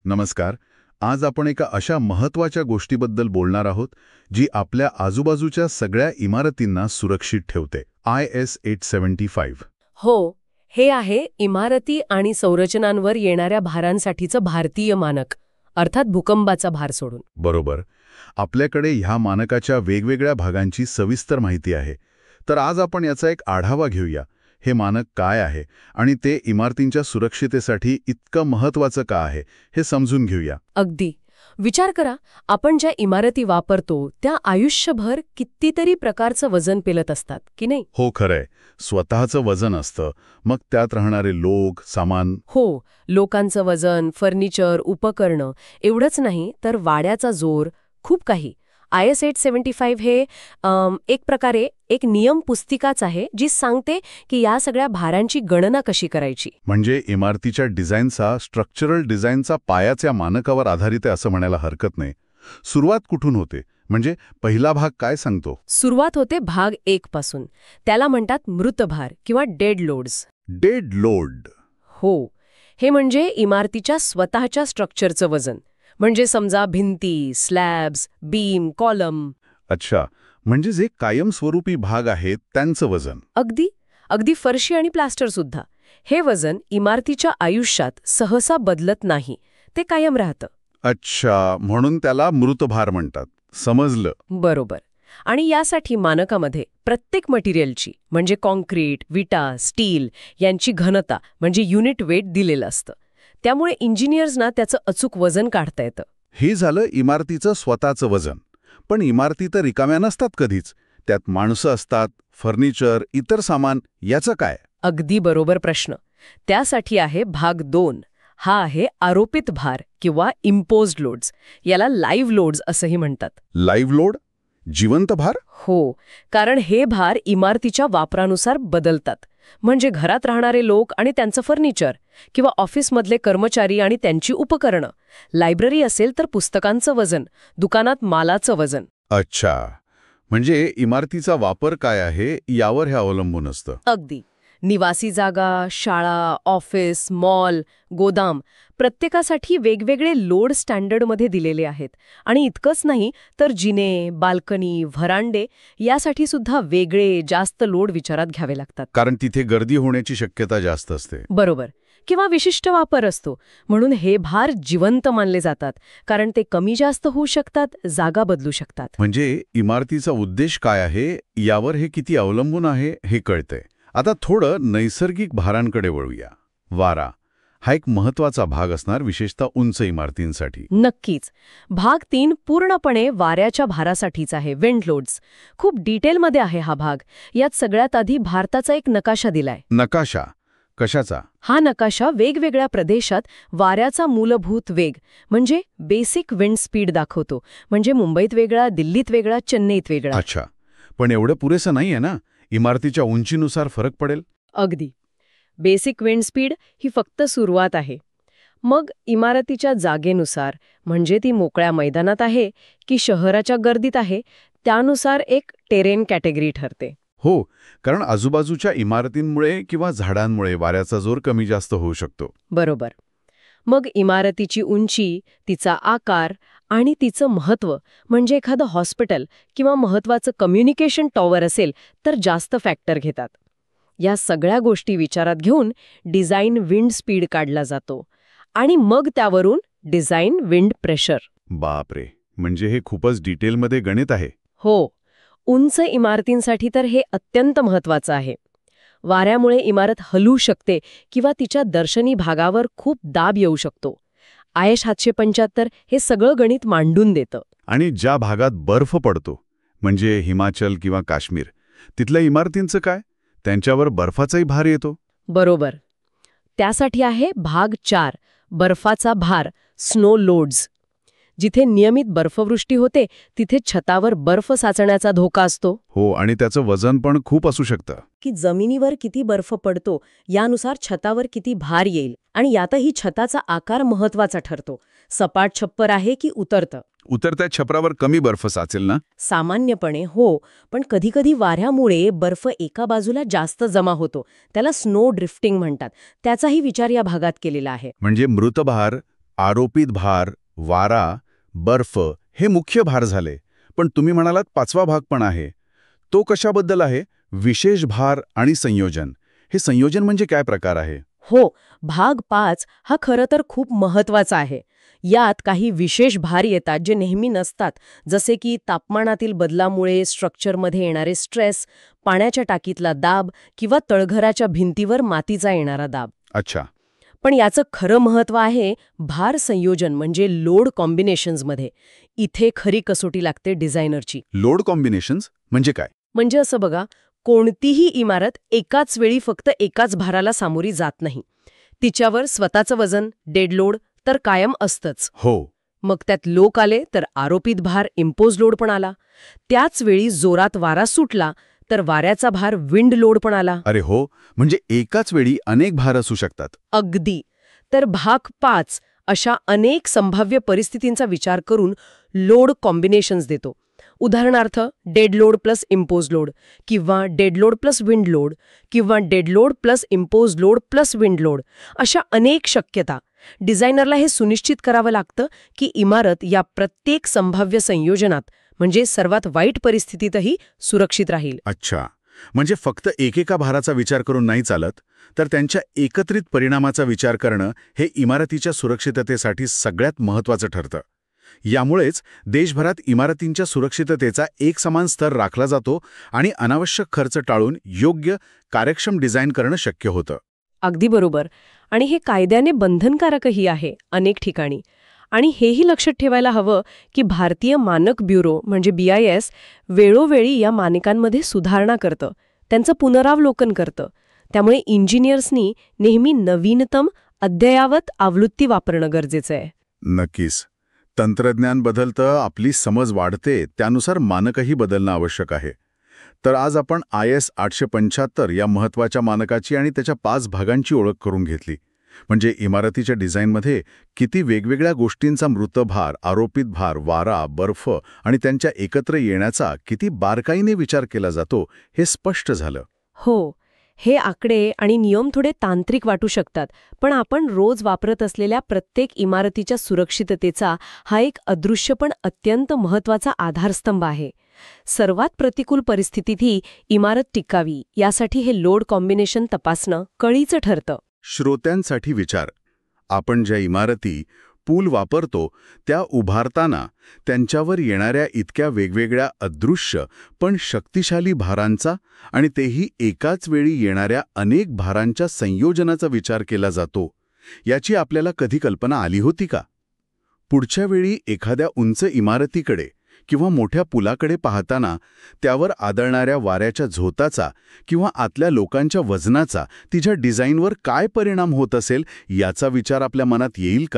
नमस्कार. आज आपण एका अशा महत्त्वाच्या गोष्टीबद्दल बोलणार आहोत जी आपल्या आजूबाजूच्या सगळ्या इमारतींना सुरक्षित ठेवते. IS 875. हो, हे आहे इमारती आणि संरचनांवर येणाऱ्या भारांसाठीचं भारतीय मानक, अर्थात भूकंपाचा भार सोडून. बरोबर. आपल्याकडे ह्या मानकाच्या वेगवेगळ्या भागांची सविस्तर माहिती आहे. तर आज आपण याचा एक आढावा घेऊया. हे मानक काय आहे आणि ते इमारतींच्या सुरक्षितेसाठी इतकं महत्त्वाचं का आहे हे समजून घेऊया. अगदी. विचार करा, आपण ज्या इमारती वापरतो त्या आयुष्यभर कितीतरी प्रकारचं वजन पेलत असतात, की नाही? हो, खरंय. स्वतःचं वजन असतं, मग त्यात राहणारे लोक, सामान. हो, लोकांचं वजन, फर्निचर, उपकरणं एवढंच नाही तर वाड्याचा जोर, खूप काही. IS 875 हे एक प्रकारे एक नियम पुस्तिकाच आहे जी सांगते की या सगळ्या भारांची गणना कशी करायची. म्हणजे इमारतीच्या डिझाईनचा, स्ट्रक्चरल डिझाईनचा पायाच्या मानकावर आधारित आहे असं म्हणायला हरकत नाही. सुरुवात कुठून होते? म्हणजे पहिला भाग काय सांगतो? सुरुवात होते भाग 1 पासून. त्याला म्हणतात मृतभार किंवा डेड लोड्स. Dead load. हो, हे म्हणजे इमारतीच्या स्वतःच्या स्ट्रक्चरचं वजन. म्हणजे समजा भिंती, स्लॅब्स, बीम, कॉलम. अच्छा, म्हणजे जे कायमस्वरूपी भाग आहेत त्यांचं वजन. अगदी फरशी आणि प्लास्टर सुद्धा. हे वजन इमारतीच्या आयुष्यात सहसा बदलत नाही, ते कायम राहतं. अच्छा, म्हणून त्याला मृतभार म्हणतात. समजलं. बरोबर. आणि यासाठी मानकामध्ये प्रत्येक मटेरियलची म्हणजे कॉन्क्रीट, विटा, स्टील यांची घनता म्हणजे युनिट वेट दिलेलं असतं. त्यामुळे इंजिनियर्सना त्याचं अचूक वजन काढता येतं. हे झालं इमारतीचं स्वतःचं वजन. पण इमारती तर रिकाम्या नसतात कधीच. त्यात माणसं असतात, फर्निचर, इतर सामान. याचं काय? अगदी बरोबर प्रश्न. त्यासाठी आहे भाग 2. हा आहे आरोपित भार किंवा इम्पोज्ड लोड्स. याला लाईव्ह लोड्स असंही म्हणतात. Live load? जिवंत भार? हो, कारण हे भार इमारतीच्या वापरानुसार बदलतात. म्हणजे घरात राहणारे लोक आणि त्यांचं फर्निचर, किंवा ऑफिसमधले कर्मचारी आणि त्यांची उपकरणं, लायब्ररी असेल तर पुस्तकांचं वजन, दुकानात मालाचं वजन. अच्छा, म्हणजे इमारतीचा वापर काय आहे यावर हे अवलंबून असतं. अगदी. निवासी जागा, शाळा, ऑफिस, मॉल, गोदाम प्रत्येकासाठी वेगवेगळे लोड स्टँडर्डमध्ये दिलेले आहेत. आणि इतकंच नाही तर जिने, बाल्कनी, व्हरांडे यासाठी सुद्धा वेगळे जास्त लोड विचारात घ्यावे लागतात. कारण तिथे गर्दी होण्याची शक्यता जास्त असते. बरोबर. किंवा विशिष्ट वापर असतो. म्हणून हे भार जिवंत मानले जातात, कारण ते कमी जास्त होऊ शकतात, जागा बदलू शकतात. म्हणजे इमारतीचा उद्देश काय आहे यावर हे किती अवलंबून आहे हे कळतंय. आता थोडं नैसर्गिक भारांकडे वळूया. वारा हा एक महत्वाचा भाग असणार, विशेषतः उंच इमारतींसाठी. नक्कीच. भाग 3 पूर्णपणे वाऱ्याच्या भारासाठीच आहे, विंड लोड्स. खूप डिटेलमध्ये आहे हा भाग. यात सगळ्यात आधी भारताचा एक नकाशा दिलाय. नकाशा? कशाचा? हा नकाशा वेगवेगळ्या प्रदेशात वाऱ्याचा मूलभूत वेग म्हणजे बेसिक विंड स्पीड दाखवतो. म्हणजे मुंबईत वेगळा, दिल्लीत वेगळा, चेन्नईत वेगळा. अच्छा, पण एवढं पुरेसं नाहीये ना? इमारतीच्या उंचीनुसार फरक पडेल. अगदी. बेसिक विंड स्पीड ही फक्त सुरुवात आहे. मग इमारतीच्या जागेनुसार, म्हणजे ती मोकळ्या मैदानात आहे की शहराच्या गर्दीत आहे, त्यानुसार एक टेरेन कॅटेगरी ठरते. हो, कारण आजूबाजूच्या इमारतींमुळे किंवा झाडांमुळे वाऱ्याचा जोर कमी जास्त होऊ शकतो. बरोबर. मग इमारतीची उंची, तिचा आकार आणि तिचं महत्त्व, म्हणजे एखादं हॉस्पिटल किंवा महत्त्वाचं कम्युनिकेशन टॉवर असेल तर जास्त फॅक्टर घेतात. या सगळ्या गोष्टी विचारात घेऊन डिझाईन विंड स्पीड काढला जातो. आणि मग त्यावरून डिझाईन विंड प्रेशर. बापरे, म्हणजे हे खूपच डिटेलमध्ये गणित आहे. हो, उंच इमारतींसाठी तर हे अत्यंत महत्त्वाचं आहे. वाऱ्यामुळे इमारत हलू शकते किंवा तिच्या दर्शनी भागावर खूप दाब येऊ शकतो. IS 775 हे सगळं गणित मांडून देतं. आणि ज्या भागात बर्फ पडतो, म्हणजे हिमाचल किंवा काश्मीर, तिथल्या इमारतींचं काय? त्यांच्यावर बर्फाचाही भार येतो. बरोबर. त्यासाठी आहे भाग 4, बर्फाचा भार, स्नो लोड्स. जिथे नियमित बर्फवृष्टी होते तिथे छतावर बर्फ साचण्याचा धोका असतो. हो, आणि त्याचं वजन पण खूप असू शकतं. की जमिनीवर किती बर्फ पडतो यानुसार छतावर किती भार येईल. आणि यातही छताचा आकार महत्वाचा ठरतो. सपाट छप्पर आहे की उतरतं? उतरत्या छपरावर कमी बर्फ साचेल ना? सामान्यपणे हो, पण कधीकधी वाऱ्यामुळे बर्फ एका बाजूला जास्त जमा होतो. त्याला स्नो ड्रिफ्टिंग म्हणतात. त्याचाही विचार या भागात केलेला आहे. म्हणजे मृतभार आरोपित भार, वारा, बर्फ हे मुख्य भार झाले. पण तुम्ही म्हणालात 5वा भाग पण आहे. तो कशाबद्दल आहे? विशेष भार आणि संयोजन. हे संयोजन म्हणजे काय प्रकार आहे? हो, भाग 5 हा खरं तर खूप महत्वाचा आहे. यात काही विशेष भार येतात जे नेहमी नसतात, जसे की तापमानातील बदलामुळे स्ट्रक्चरमध्ये येणारे स्ट्रेस, पाण्याच्या टाकीतला दाब किंवा तळघराच्या भिंतीवर मातीचा येणारा दाब. अच्छा. पण याचं खरं महत्त्व आहे भार संयोजन म्हणजे लोड कॉम्बिनेशन्समध्ये. इथे खरी कसोटी लागते डिझायनरची. लोड कॉम्बिनेशन्स म्हणजे काय? म्हणजे असं बघा, कोणतीही इमारत एकाच वेळी फक्त एकाच भाराला सामोरी जात नाही. तिच्यावर स्वतःचं वजन, डेड लोड तर कायम असतंच. हो. मग त्यात लोक आले तर आरोपित भार इम्पोज लोड पण आला. त्याच वेळी जोरात वारा सुटला तर वाऱ्याचा भार विंड लोड पण आला. अरे हो, म्हणजे एकाच वेळी अनेक भार असू शकतात. अगदी. तर भाग 5 अशा अनेक संभाव्य परिस्थितींचा विचार करून लोड कॉम्बिनेशन्स देतो. उदाहरणार्थ dead load plus impose load किंवा dead load plus wind load किंवा dead load plus impose load plus wind load, अशा अनेक शक्यता. डिझायनरला हे सुनिश्चित करावं लागतं की इमारत या प्रत्येक संभाव्य संयोजनात म्हणजे सर्वात वाईट परिस्थितीतही सुरक्षित राहील. अच्छा. म्हणजे फक्त एकेका भाराचा विचार करून नाही चालत, तर त्यांच्या एकत्रित परिणामाचा विचार करणं हे इमारतीच्या सुरक्षिततेसाठी सगळ्यात महत्त्वाचं ठरतं. यामुळेच देशभरात इमारतींच्या सुरक्षिततेचा एक समान स्तर राखला जातो आणि अनावश्यक खर्च टाळून योग्य, कार्यक्षम डिझाईन करणं शक्य होतं. अगदी बरोबर. आणि हे कायद्याने बंधनकारकही आहे अनेक ठिकाणी. आणि हेही लक्षात ठेवायला हवं की भारतीय मानक ब्युरो म्हणजे BIS वेळोवेळी या मानकांमध्ये सुधारणा करतं, त्यांचं पुनरावलोकन करतं. त्यामुळे इंजिनियर्सनी नेहमी नवीनतम, अद्ययावत आवृत्ती वापरणं गरजेचं आहे. नक्कीच. तंत्रज्ञान बदलतं, आपली समज वाढते, त्यानुसार मानकही बदलणं आवश्यक आहे. तर आज आपण IS 875 या महत्त्वाच्या मानकाची आणि त्याच्या 5 भागांची ओळख करून घेतली. म्हणजे इमारतीच्या डिझाईनमध्ये किती वेगवेगळ्या गोष्टींचा मृतभार, आरोपित भार, वारा, बर्फ आणि त्यांच्या एकत्र येण्याचा किती बारकाईने विचार केला जातो हे स्पष्ट झालं. हो, हे आकडे आणि नियम थोडे तांत्रिक वाटू शकतात, पण आपण रोज वापरत असलेल्या प्रत्येक इमारतीच्या सुरक्षिततेचा हा एक अदृश्य पण अत्यंत महत्त्वाचा आधारस्तंभ आहे. सर्वात प्रतिकूल परिस्थितीतही इमारत टिकावी यासाठी हे लोड कॉम्बिनेशन तपासणं कळीचं ठरतं. श्रोत्यांसाठी विचार. आपण ज्या इमारती, पूल वापरतो त्या उभारताना त्यांच्यावर येणाऱ्या इतक्या वेगवेगळ्या अदृश्य पण शक्तिशाली भारांचा आणि तेही एकाच वेळी येणाऱ्या अनेक भारांच्या संयोजनाचा विचार केला जातो, याची आपल्याला कधी कल्पना आली होती का? पुढच्या वेळी एखाद्या उंच इमारतीकडे किंवा मोठ्या पुलाकडे पाहताना त्यावर आदळणाऱ्या वाऱ्याच्या झोताचा किंवा आतल्या लोकांच्या वजनाचा तिच्या डिझाईनवर काय परिणाम होत असेल याचा विचार आपल्या मनात येईल का?